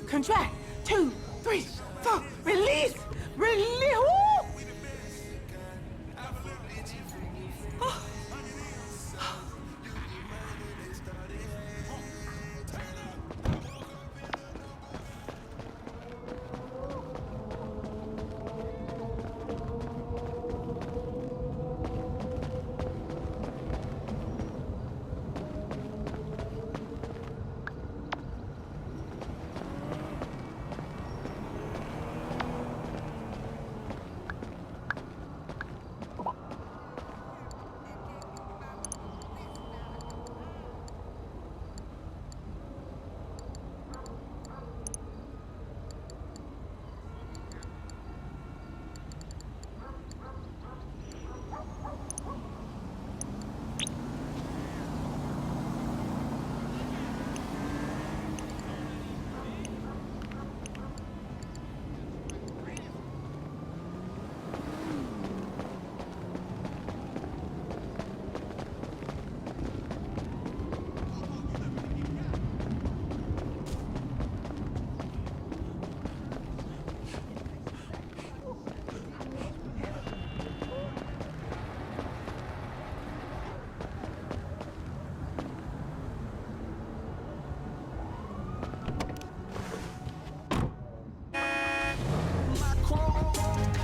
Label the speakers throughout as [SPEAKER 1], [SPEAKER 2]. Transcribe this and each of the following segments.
[SPEAKER 1] Contract. 2, 3, 4. Release. Release. Woo! Oh.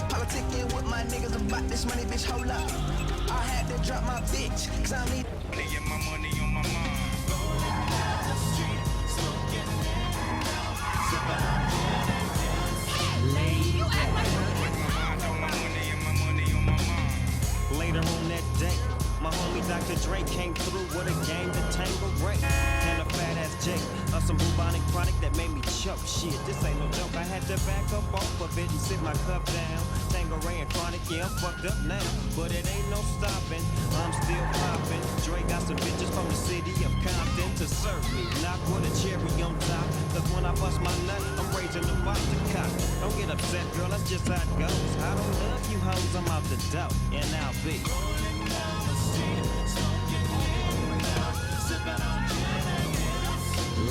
[SPEAKER 2] Politicking with my niggas about this money, bitch, hold up. I had to drop my bitch, cause I need
[SPEAKER 3] Get my money on my mind.
[SPEAKER 4] Later on that day, my homie Dr. Dre came through with a game to tangle Ray and a fat ass Jake of some bubonic chronic that made me choke. Shit, this ain't no joke. I had to back up off of it and sit my cup down. Tango Ray and chronic, yeah, I'm fucked up now, but it ain't no stopping. I'm still popping. Dre got some bitches from the city of Compton to serve me, not with a cherry on top. Cause when I bust my nut, I'm raising them out the cop. Don't get upset, girl, that's just how it goes. I don't love you hoes, I'm out the dough, and I'll be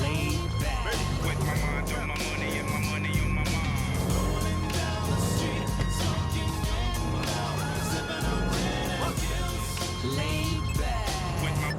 [SPEAKER 4] laid back.
[SPEAKER 3] With my mind on my money and my money on my mind. Rolling down the street, talking
[SPEAKER 4] Laid back.
[SPEAKER 3] with my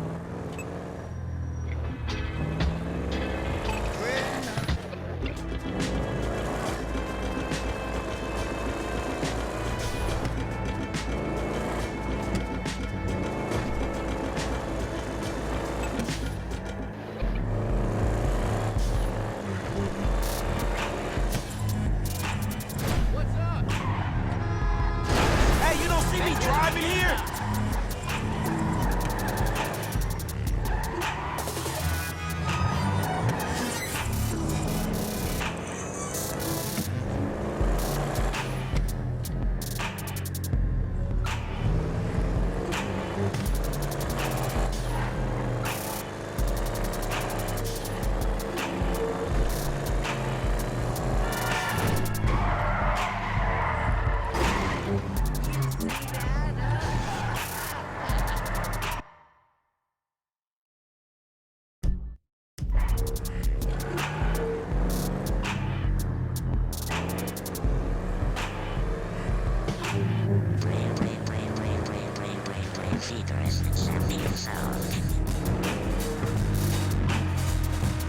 [SPEAKER 5] Hey, you don't see me driving here?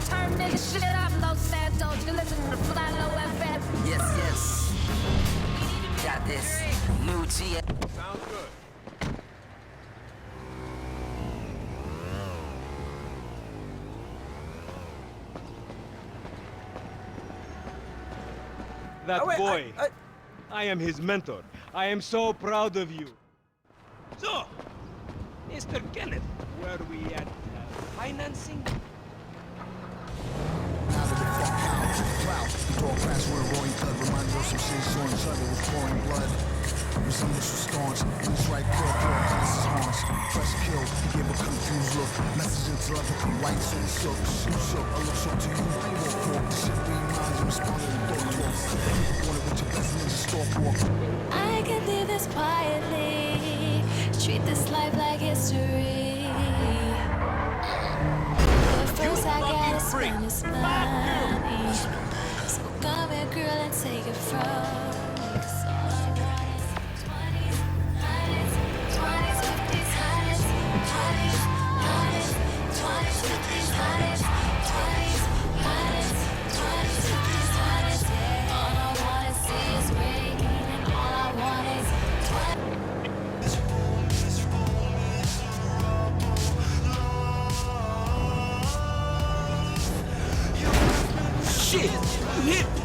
[SPEAKER 6] Turn nigga shit up, Los Santos. You listen to Fly Low FM.
[SPEAKER 2] yes, yes. Got this. New G.
[SPEAKER 5] Sounds good.
[SPEAKER 7] That
[SPEAKER 5] Oh, wait,
[SPEAKER 7] boy. I am his mentor. I am so proud of you. So, Mr. Kenneth, where we at? Financing?
[SPEAKER 8] Out of the fuck house, proud. Tall grass with a roaring thud. Remind you of some shit showing each other with pouring blood. Resemblance was staunch. In his right claw, past his haunch. Fresh kill, he gave a confused look. Message into love, become white, so he shook. You shook, I look shook to you. I walk walk. The shit reminds you, responding to thought talk. People wanted with your best ninja stalk walk.
[SPEAKER 9] I can live this quietly, treat this life like history. But first I gotta spend this money.
[SPEAKER 5] Shit! You hit me!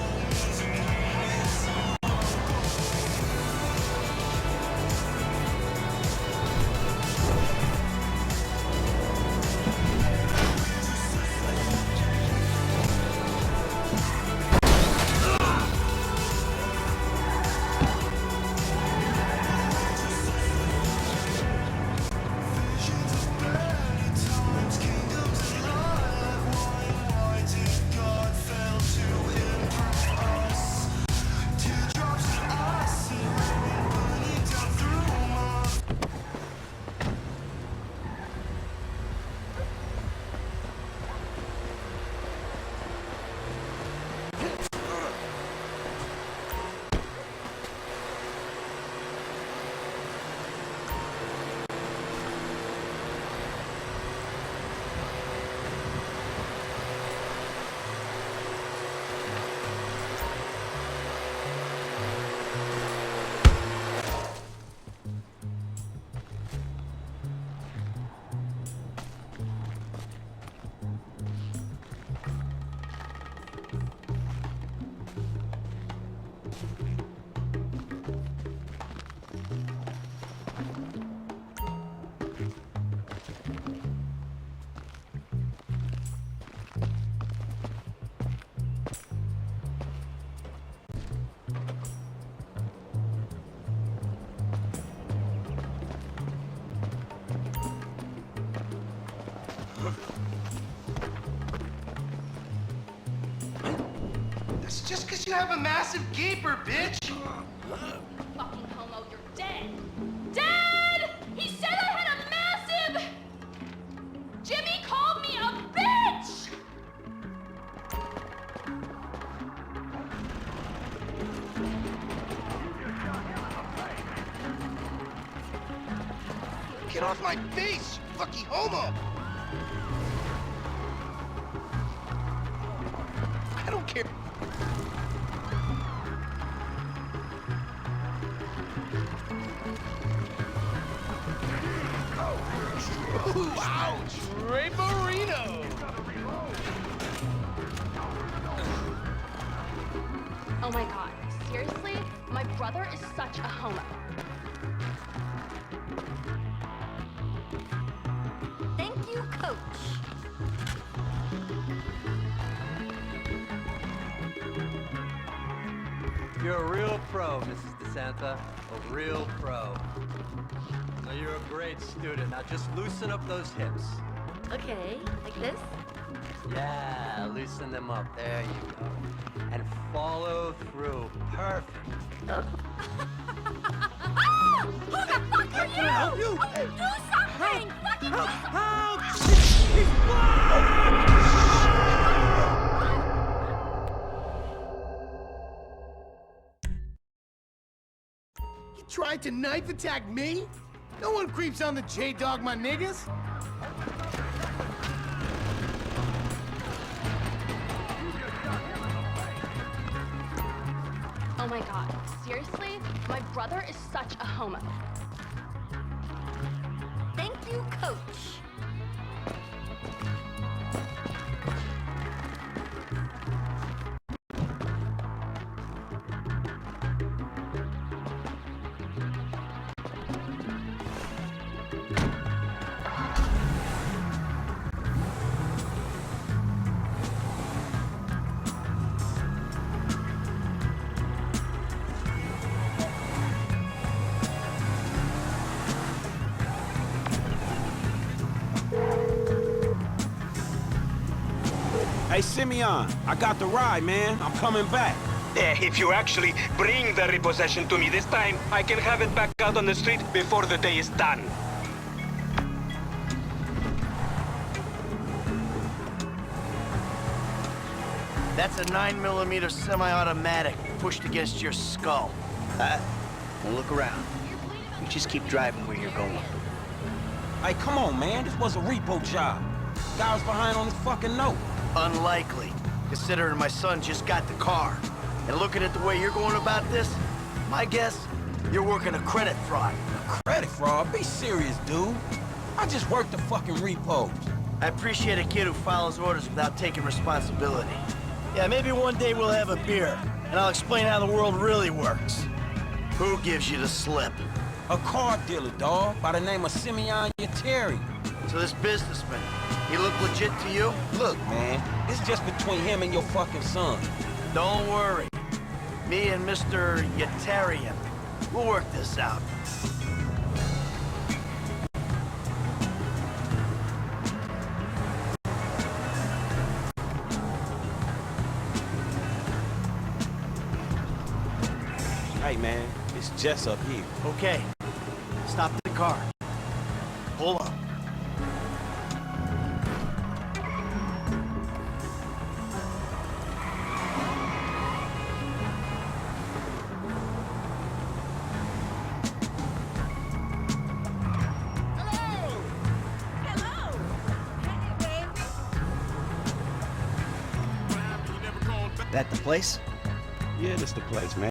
[SPEAKER 10] That's just because you have a massive gaper, bitch.
[SPEAKER 6] Fucking homo, you're dead. Dead! He said I had a massive... Jimmy called me a bitch!
[SPEAKER 10] Get off my face, you fucking homo! I don't care. Wow, Trey Marino!
[SPEAKER 6] Oh my god, seriously? My brother is such a homo. Thank you, coach.
[SPEAKER 11] You're a real pro, Mrs. DeSanta. A real pro. Now, you're a great student. Now, just loosen up those hips.
[SPEAKER 6] Okay, like this?
[SPEAKER 11] Yeah, loosen them up. There you go. And follow through. Perfect.
[SPEAKER 6] Oh! Who the fuck are you? Do something! Fucking do something!
[SPEAKER 10] You tried to knife attack me? No one creeps on the J-Dog, my niggas.
[SPEAKER 6] Oh my god, seriously? My brother is such a homo. Thank you, coach.
[SPEAKER 5] Hey, Simeon, I got the ride, man. I'm coming back.
[SPEAKER 7] If you actually bring the repossession to me this time, I can have it back out on the street before the day is done.
[SPEAKER 10] That's a 9mm semi-automatic pushed against your skull. Well, look around. You just keep driving where you're going.
[SPEAKER 5] Hey, come on, man. This was a repo job. Guy was behind on his fucking note.
[SPEAKER 10] Unlikely, considering my son just got the car. And looking at the way you're going about this, my guess, you're working a credit fraud.
[SPEAKER 5] Credit fraud? Be serious, dude. I just worked the fucking repos.
[SPEAKER 10] I appreciate a kid who follows orders without taking responsibility. Yeah, maybe one day we'll have a beer, and I'll explain how the world really works. Who gives you the slip?
[SPEAKER 5] A car dealer, dawg, by the name of Simeon Yeteri.
[SPEAKER 10] So this businessman, he look legit to you?
[SPEAKER 5] Look, man, it's just between him and your fucking son.
[SPEAKER 10] Don't worry. Me and Mr. Yetarian, we'll work this out.
[SPEAKER 5] Hey, man, it's Jess up here.
[SPEAKER 10] Okay, stop the car. Pull up. That the place?
[SPEAKER 5] Yeah, this the place, man.